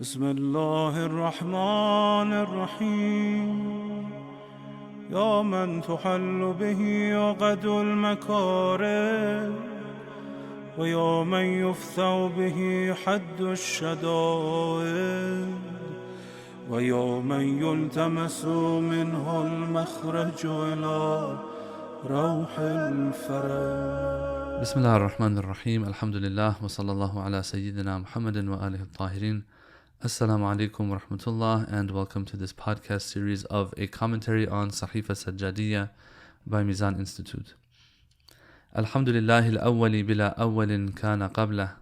بسم الله الرحمن الرحيم يا من تحل به عقد المكاره ويا من يفتح به حد الشدائد ويا من يلتمس منه المخرج إلى روح الفرج. بسم الله الرحمن الرحيم. Alhamdulillah wa sallallahu ala Sayyidina Muhammadin wa alihi al-tahirin. Assalamu alaikum wa rahmatullah, and welcome to this podcast series of a commentary on Sahifa Sajjadiyya by Mizan Institute. Alhamdulillah al-awwali bila awwalin kana qablah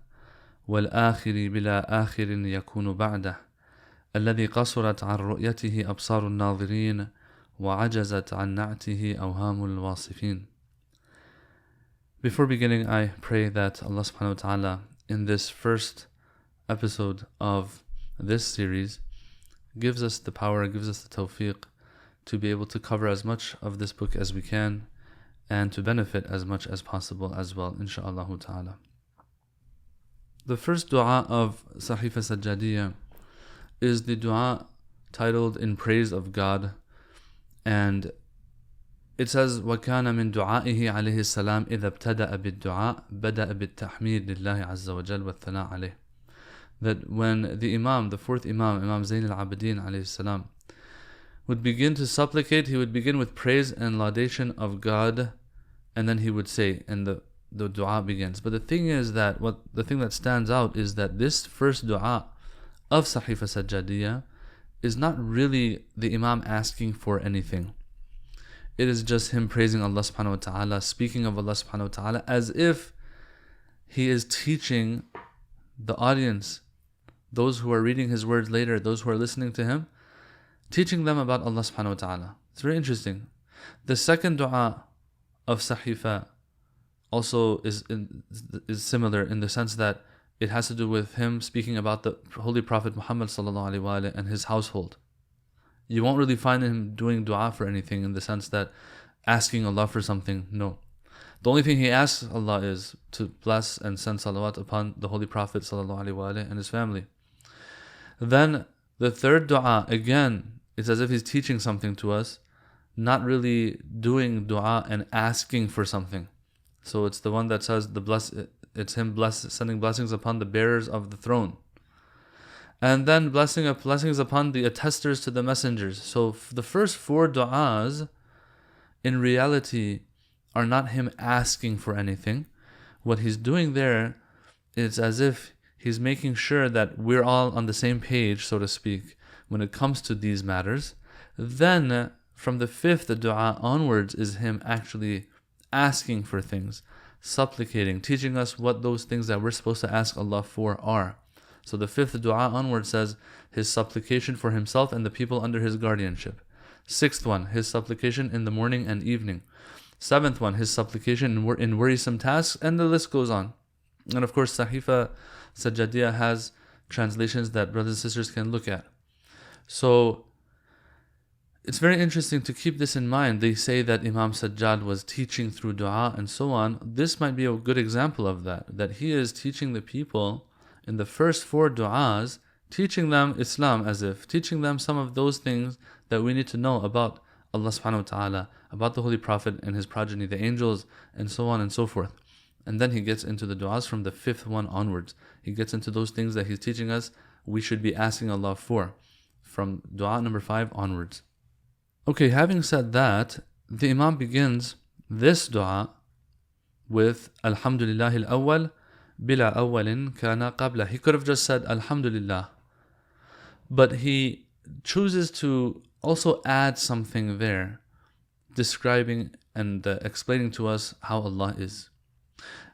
wal-akhiri bila akhirin yakunu ba'dah alladhi qasurat an ru'yatihi absaru al-nadhirin wa ajazat an na'tihi awhamu al-wasifin. Before beginning, I pray that Allah subhanahu wa ta'ala in this first episode of this series gives us the power, gives us the tawfiq to be able to cover as much of this book as we can and to benefit as much as possible as well, insha'Allah ta'ala. The first dua of Sahifa Sajjadiyya is the dua titled In Praise of God, and it says, وَكَانَ مِن دُعَائِهِ عَلَيْهِ السَّلَامِ إِذَا ابْتَدَأَ بِالدُّعَاءِ بَدَأَ بِالتَّحْمِيدِ لِلَّهِ عَزَّ وَجَلَّ وَالثَّنَاءِ عَلَيْهِ. That when the Imam, the fourth Imam Zayn al-Abidin alayhi salam, would begin to supplicate, he would begin with praise and laudation of God, and then he would say, and the dua begins. But the thing is that, the thing that stands out is that this first dua of Sahifa Sajjadiyya is not really the Imam asking for anything. It is just him praising Allah subhanahu wa ta'ala, speaking of Allah subhanahu wa ta'ala as if he is teaching the audience, those who are reading his words later, those who are listening to him, teaching them about Allah subhanahu wa ta'ala. It's very interesting. The second dua of Sahifa also is similar in the sense that it has to do with him speaking about the Holy Prophet Muhammad sallallahu alaihi wasallam and his household. You won't really find him doing dua for anything in the sense that asking Allah for something. No. The only thing he asks Allah is to bless and send salawat upon the Holy Prophet ﷺ and his family. Then the third dua, again, it's as if he's teaching something to us, not really doing dua and asking for something. So it's the one that says it's him sending blessings upon the bearers of the throne. And then blessings upon the attesters to the messengers. So the first four du'as, in reality, are not him asking for anything. What he's doing there is as if he's making sure that we're all on the same page, so to speak, when it comes to these matters. Then, from the fifth du'a onwards, is him actually asking for things, supplicating, teaching us what those things that we're supposed to ask Allah for are. So the fifth dua onward says his supplication for himself and the people under his guardianship. Sixth one, his supplication in the morning and evening. Seventh one, his supplication in worrisome tasks, and the list goes on. And of course, Sahifa Sajjadiyya has translations that brothers and sisters can look at. So it's very interesting to keep this in mind. They say that Imam Sajjad was teaching through dua and so on. This might be a good example of that he is teaching the people in the first four du'as, teaching them Islam, as if teaching them some of those things that we need to know about Allah subhanahu wa ta'ala, about the Holy Prophet and his progeny, the angels, and so on and so forth. And then he gets into the du'as from the fifth one onwards. He gets into those things that he's teaching us we should be asking Allah for, from du'a number 5 onwards. Okay, having said that, the Imam begins this du'a with Alhamdulillah al-awwal bila awwalin kana qabla. He could have just said Alhamdulillah, but he chooses to also add something there, describing and explaining to us how Allah is.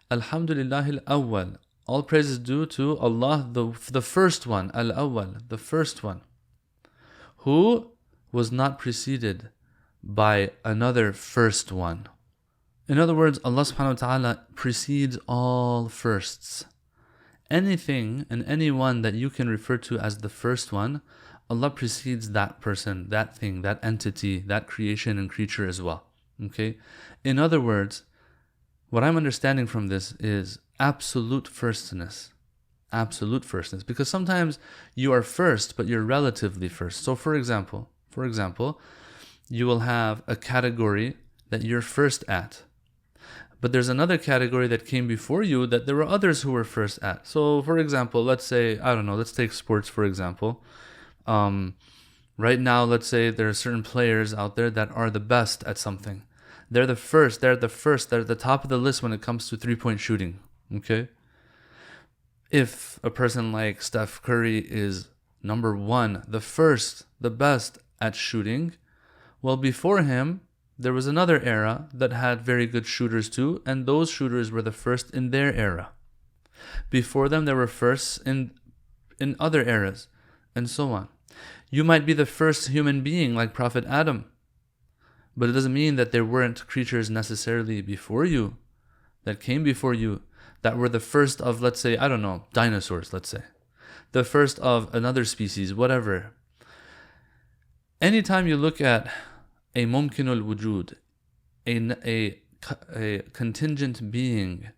Alhamdulillah al-awwal. All praise is due to Allah, the first one, al-awwal, the first one, who was not preceded by another first one. In other words, Allah subhanahu wa ta'ala precedes all firsts. Anything and anyone that you can refer to as the first one, Allah precedes that person, that thing, that entity, that creation and creature as well. Okay? In other words, what I'm understanding from this is absolute firstness. absolute firstness. Because sometimes you are first, but you're relatively first. So for example, you will have a category that you're first at. But there's another category that came before you that there were others who were first at. So for example, let's say, I don't know, let's take sports for example. Right now, let's say there are certain players out there that are the best at something. They're the first, they're at the top of the list when it comes to three-point shooting, okay? If a person like Steph Curry is number one, the first, the best at shooting, well, before him, there was another era that had very good shooters too, and those shooters were the first in their era. Before them, there were firsts in other eras, and so on. You might be the first human being like Prophet Adam, but it doesn't mean that there weren't creatures necessarily before you, that came before you, that were the first of, let's say, I don't know, dinosaurs, let's say. The first of another species, whatever. Anytime you look at a mumkinul wujud, a contingent being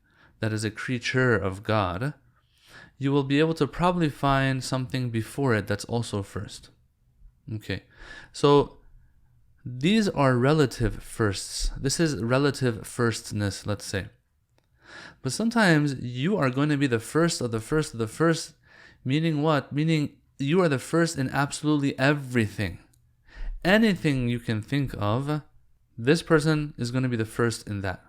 that is a creature of God, you will be able to probably find something before it that's also first. Okay, so these are relative firsts. This is relative firstness, let's say. But sometimes you are going to be the first of the first of the first, meaning what? Meaning you are the first in absolutely everything. Anything you can think of, this person is going to be the first in that.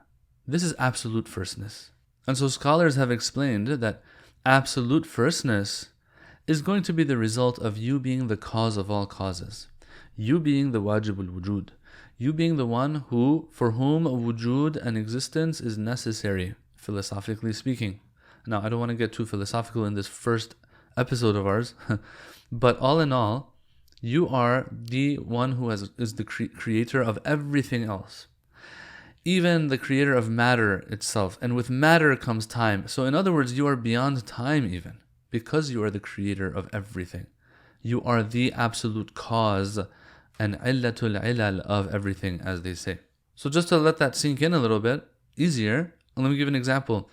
This is absolute firstness. And so scholars have explained that absolute firstness is going to be the result of you being the cause of all causes. You being the wajibul wujud. You being the one for whom wujud and existence is necessary, philosophically speaking. Now, I don't want to get too philosophical in this first episode of ours, but all in all, you are the one who is the creator of everything else. Even the creator of matter itself. And with matter comes time. So in other words, you are beyond time even, because you are the creator of everything. You are the absolute cause and illatul ilal of everything, as they say. So just to let that sink in a little bit easier, let me give an example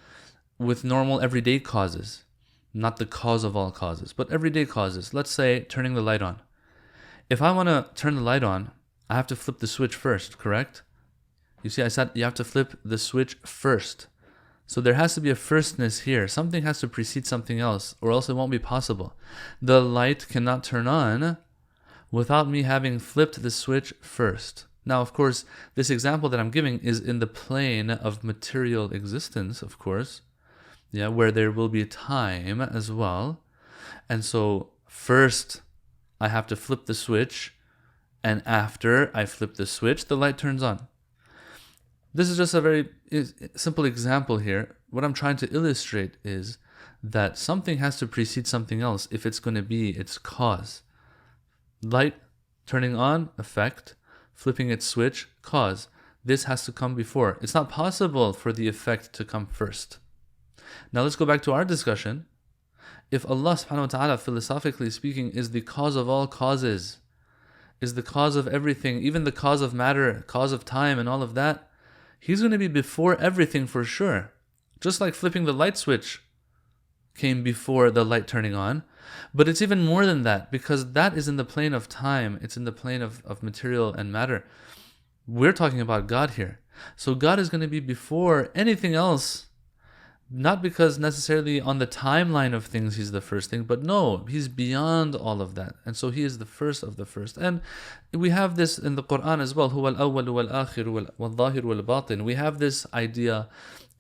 with normal everyday causes. Not the cause of all causes, but everyday causes. Let's say turning the light on. If I want to turn the light on, I have to flip the switch first, correct? You see, I said you have to flip the switch first. So there has to be a firstness here. Something has to precede something else, or else it won't be possible. The light cannot turn on without me having flipped the switch first. Now, of course, this example that I'm giving is in the plane of material existence, of course, where there will be time as well. And so first, I have to flip the switch, and after I flip the switch, the light turns on. This is just a very simple example here. What I'm trying to illustrate is that something has to precede something else if it's going to be its cause. Light turning on, effect. Flipping its switch, cause. This has to come before. It's not possible for the effect to come first. Now let's go back to our discussion. If Allah subhanahu wa ta'ala, philosophically speaking, is the cause of all causes, is the cause of everything, even the cause of matter, cause of time and all of that, He's going to be before everything for sure. Just like flipping the light switch came before the light turning on. But it's even more than that, because that is in the plane of time. It's in the plane of material and matter. We're talking about God here. So God is going to be before anything else. Not because necessarily on the timeline of things He's the first thing, but no, He's beyond all of that. And so He is the first of the first. And we have this in the Quran as well. هُوَ الْأَوَّلُ وَالْآخِرُ وَالظَّاهِرُ وَالْبَاطِنُ. We have this idea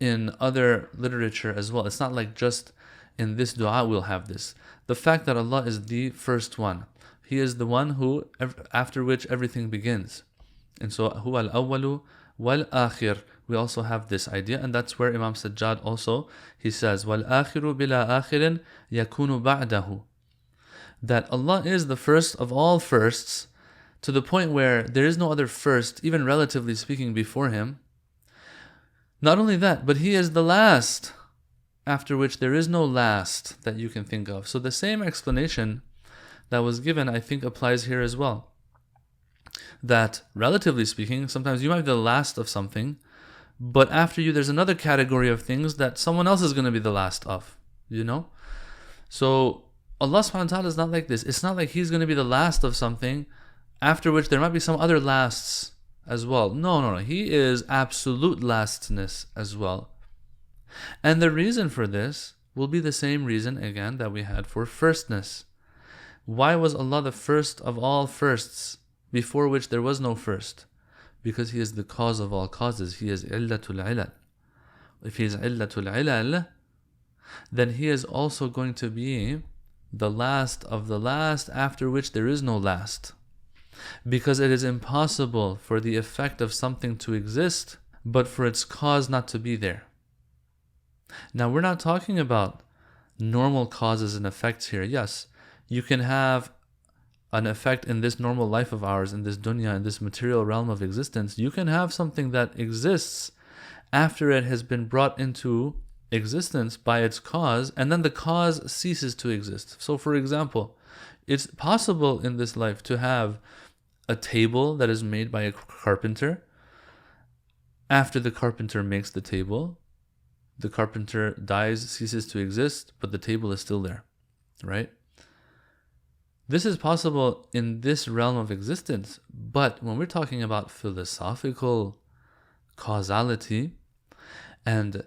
in other literature as well. It's not like just in this dua we'll have this. The fact that Allah is the first one. He is the one who, after which everything begins. And so هُوَ الْأَوَّلُ وَالْآخِرُ. We also have this idea, and that's where Imam Sajjad also, he says, وَالْآخِرُ بِلَا آخِرٍ يَكُونُ بَعْدَهُ. That Allah is the first of all firsts, to the point where there is no other first, even relatively speaking, before Him. Not only that, but He is the last, after which there is no last that you can think of. So the same explanation that was given, I think, applies here as well. That, relatively speaking, sometimes you might be the last of something, but after you, there's another category of things that someone else is going to be the last of, you know? So Allah subhanahu wa ta'ala is not like this. It's not like He's going to be the last of something, after which there might be some other lasts as well. No. He is absolute lastness as well. And the reason for this will be the same reason, again, that we had for firstness. Why was Allah the first of all firsts, before which there was no first? Because He is the cause of all causes. He is illatul ilal. If He is illatul ilal, then He is also going to be the last of the last, after which there is no last. Because it is impossible for the effect of something to exist, but for its cause not to be there. Now, we're not talking about normal causes and effects here. Yes, you can have an effect in this normal life of ours, in this dunya, in this material realm of existence. You can have something that exists after it has been brought into existence by its cause, and then the cause ceases to exist. So, for example, it's possible in this life to have a table that is made by a carpenter. After the carpenter makes the table dies, ceases to exist, but the table is still there, right? This is possible in this realm of existence, but when we're talking about philosophical causality, and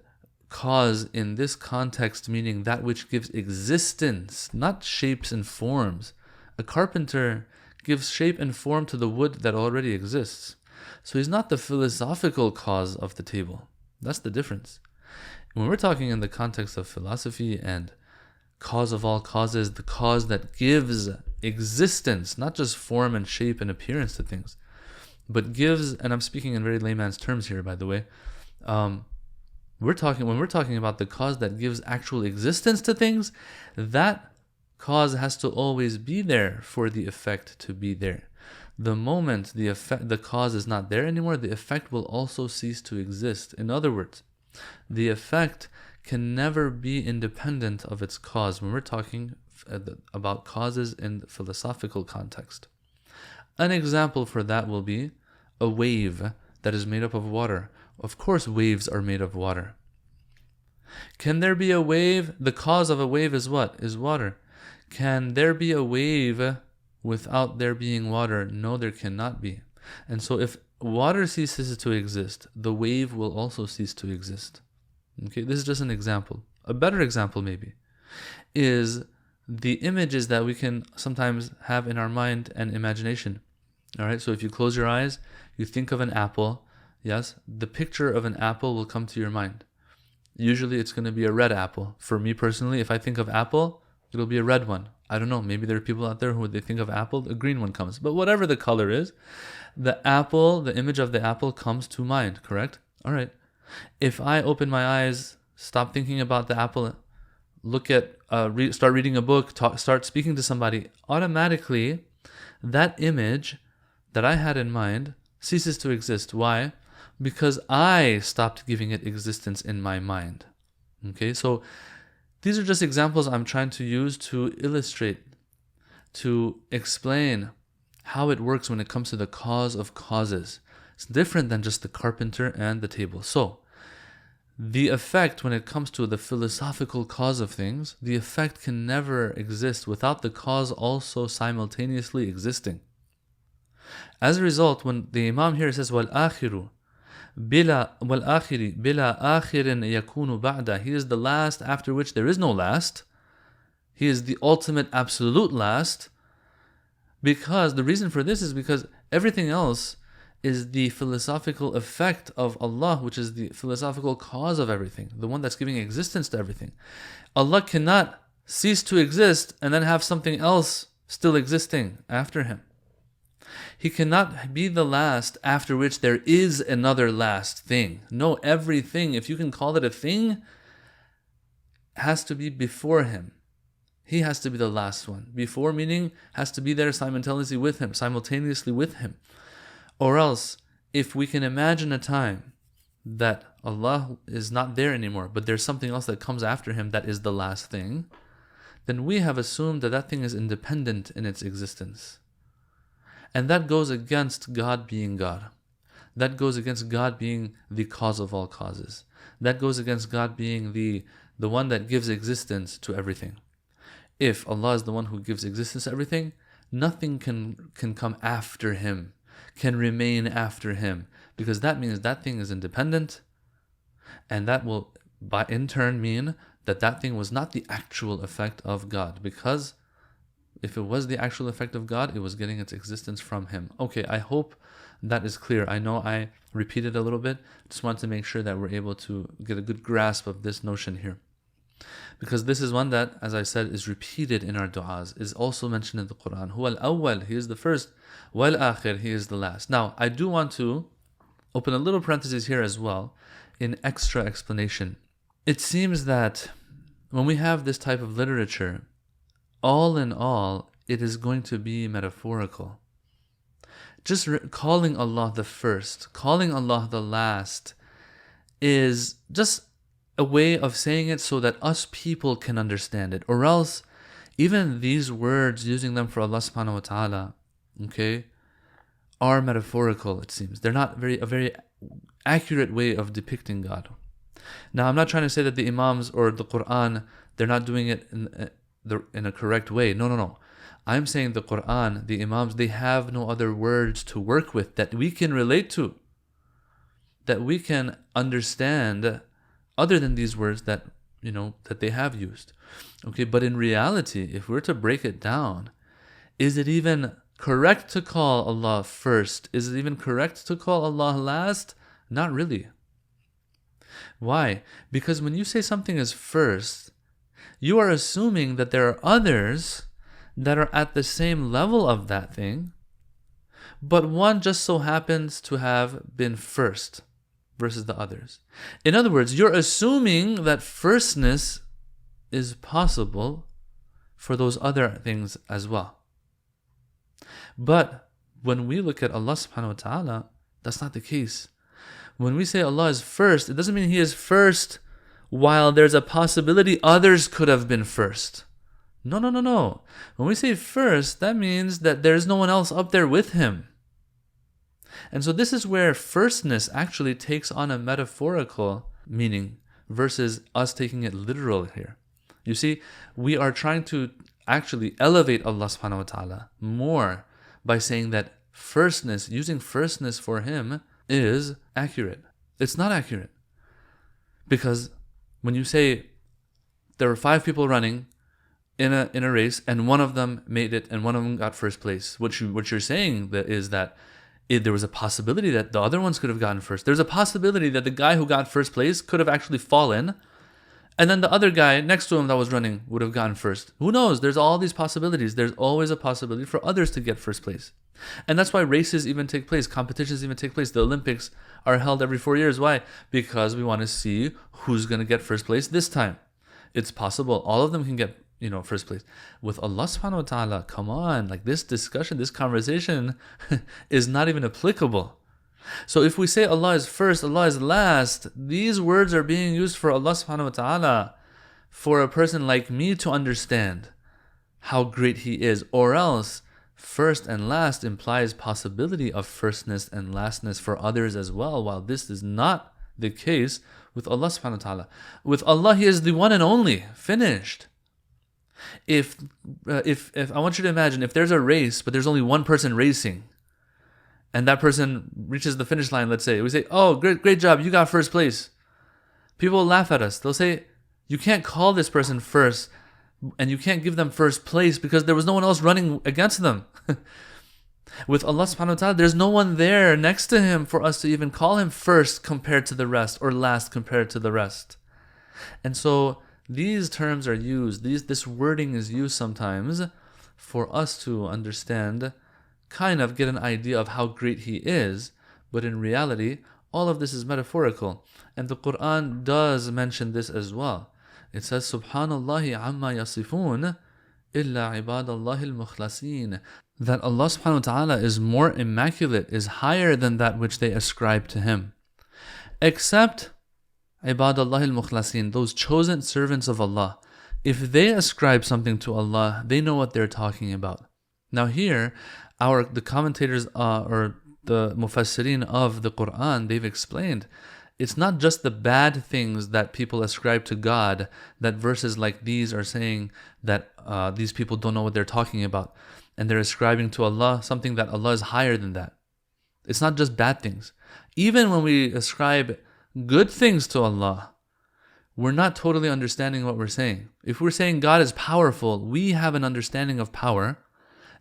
cause in this context meaning that which gives existence, not shapes and forms. A carpenter gives shape and form to the wood that already exists. So he's not the philosophical cause of the table. That's the difference. When we're talking in the context of philosophy and cause of all causes, the cause that gives existence, not just form and shape and appearance to things, but gives, and I'm speaking in very layman's terms here, by the way, when we're talking about the cause that gives actual existence to things, that cause has to always be there for the effect to be there. The moment the cause is not there anymore, the effect will also cease to exist. In other words, the effect can never be independent of its cause when we're talking about causes in the philosophical context. An example for that will be a wave that is made up of water. Of course, waves are made of water. Can there be a wave? The cause of a wave is what? Is water. Can there be a wave without there being water? No, there cannot be. And so if water ceases to exist, the wave will also cease to exist. Okay, this is just an example. A better example maybe is the images that we can sometimes have in our mind and imagination. All right, so if you close your eyes, you think of an apple. Yes, the picture of an apple will come to your mind. Usually it's going to be a red apple. For me personally, if I think of apple, it'll be a red one. I don't know, maybe there are people out there who, when they think of apple, a green one comes. But whatever the color is, the apple, the image of the apple comes to mind, correct? All right. If I open my eyes, stop thinking about the apple, look at, start reading a book, start speaking to somebody, automatically that image that I had in mind ceases to exist. Why? Because I stopped giving it existence in my mind. Okay, so these are just examples I'm trying to use to illustrate, to explain how it works when it comes to the cause of causes. It's different than just the carpenter and the table. So, the effect when it comes to the philosophical cause of things, the effect can never exist without the cause also simultaneously existing. As a result, when the Imam here says, وَالْآخِرُ بِلَا آخِرٍ يَكُونُ بَعْدَ, he is the last after which there is no last. He is the ultimate absolute last. Because the reason for this is because everything else is the philosophical effect of Allah, which is the philosophical cause of everything, the one that's giving existence to everything. Allah cannot cease to exist and then have something else still existing after Him. He cannot be the last after which there is another last thing. No, everything, if you can call it a thing, has to be before Him. He has to be the last one. Before meaning has to be there simultaneously with Him. Or else, if we can imagine a time that Allah is not there anymore, but there's something else that comes after Him that is the last thing, then we have assumed that that thing is independent in its existence. And that goes against God being God. That goes against God being the cause of all causes. That goes against God being the one that gives existence to everything. if Allah is the one who gives existence to everything, nothing can come after Him, can remain after Him, because that means that thing is independent, and that will in turn mean that thing was not the actual effect of God, because if it was the actual effect of God, it was getting its existence from Him. Okay, I hope that is clear. I know I repeated a little bit. Just want to make sure that we're able to get a good grasp of this notion here. Because this is one that, as I said, is repeated in our du'as, is also mentioned in the Quran. Huwa al-awwal, He is the first. Wal akhir, He is the last. Now, I do want to open a little parenthesis here as well, in extra explanation. It seems that when we have this type of literature, all in all, it is going to be metaphorical. Just calling Allah the first, calling Allah the last, is just a way of saying it so that us people can understand it. Or else, even these words, using them for Allah subhanahu wa ta'ala, okay, are metaphorical, it seems. They're not a very accurate way of depicting God. Now, I'm not trying to say that the Imams or the Quran, they're not doing it in a correct way. No. I'm saying the Quran, the Imams, they have no other words to work with that we can relate to, that we can understand other than these words that, that they have used. Okay, but in reality, if we're to break it down, is it even correct to call Allah first? Is it even correct to call Allah last? Not really. Why? Because when you say something is first, you are assuming that there are others that are at the same level of that thing, but one just so happens to have been first versus the others. In other words, you're assuming that firstness is possible for those other things as well. But when we look at Allah subhanahu wa ta'ala, that's not the case. When we say Allah is first, it doesn't mean He is first while there's a possibility others could have been first. No. When we say first, that means that there's no one else up there with Him. And so this is where firstness actually takes on a metaphorical meaning versus us taking it literal here. You see, we are trying to actually elevate Allah subhanahu wa ta'ala more by saying that firstness, using firstness for Him, is accurate. It's not accurate. Because when you say there were 5 people running in a race and one of them made it and one of them got first place, what you're saying is that there was a possibility that the other ones could have gotten first. There's a possibility that the guy who got first place could have actually fallen, and then the other guy next to him that was running would have gotten first. Who knows? There's all these possibilities. There's always a possibility for others to get first place. And that's why races even take place, competitions even take place. The Olympics are held every 4 years. Why? Because we want to see who's going to get first place this time. It's possible. All of them can get first place. With Allah subhanahu wa ta'ala, come on, like this discussion, this conversation is not even applicable. So if we say Allah is first, Allah is last, these words are being used for Allah subhanahu wa ta'ala for a person like me to understand how great He is. Or else, first and last implies possibility of firstness and lastness for others as well, while this is not the case with Allah subhanahu wa ta'ala. With Allah, He is the one and only, finished. If I want you to imagine, if there's a race, but there's only one person racing, and that person reaches the finish line, let's say, we say, oh, great job, you got first place. People will laugh at us. They'll say, you can't call this person first, and you can't give them first place because there was no one else running against them. With Allah subhanahu wa ta'ala, there's no one there next to Him for us to even call Him first compared to the rest, or last compared to the rest. And so these terms are used, this wording is used sometimes for us to understand, kind of get an idea of how great He is, but in reality, all of this is metaphorical. And the Quran does mention this as well. It says, Subhanallahi amma yasifun, illa ibadallahi al-mukhlasin. That Allah subhanahu wa ta'ala is more immaculate, is higher than that which they ascribe to Him. Except Ibadallah al-Mukhlasin, those chosen servants of Allah. If they ascribe something to Allah, they know what they're talking about. Now here, the commentators or the mufassirin of the Quran, they've explained, it's not just the bad things that people ascribe to God, that verses like these are saying that these people don't know what they're talking about, and they're ascribing to Allah something that Allah is higher than that. It's not just bad things. Even when we ascribe good things to Allah, we're not totally understanding what we're saying. If we're saying God is powerful, we have an understanding of power,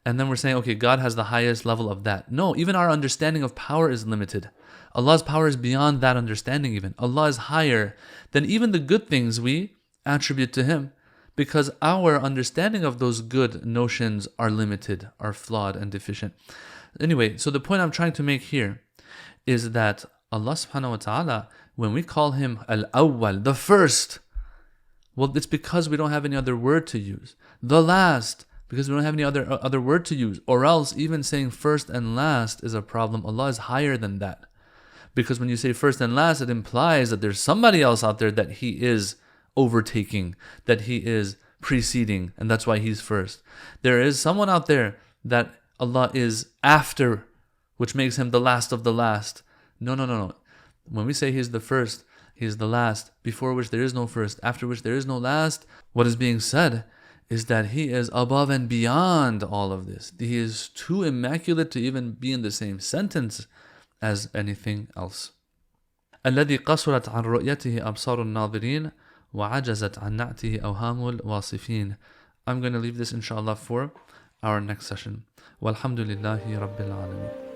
and then we're saying, okay, God has the highest level of that. No, even our understanding of power is limited. Allah's power is beyond that understanding even. Allah is higher than even the good things we attribute to Him, because our understanding of those good notions are limited, are flawed and deficient. Anyway, so the point I'm trying to make here is that Allah subhanahu wa ta'ala, when we call Him Al-Awwal, the first, well, it's because we don't have any other word to use. The last, because we don't have any other word to use. Or else, even saying first and last is a problem. Allah is higher than that. Because when you say first and last, it implies that there's somebody else out there that He is overtaking, that He is preceding, and that's why He's first. There is someone out there that Allah is after, which makes Him the last of the last. No. When we say He's the first, He is the last, before which there is no first, after which there is no last, what is being said is that He is above and beyond all of this. He is too immaculate to even be in the same sentence as anything else. الذي قصرت عن رؤيته أبصار الناظرين وعجزت عن نعته أوهام الواصفين. I'm going to leave this inshallah for our next session. والحمد لله رب العالمين.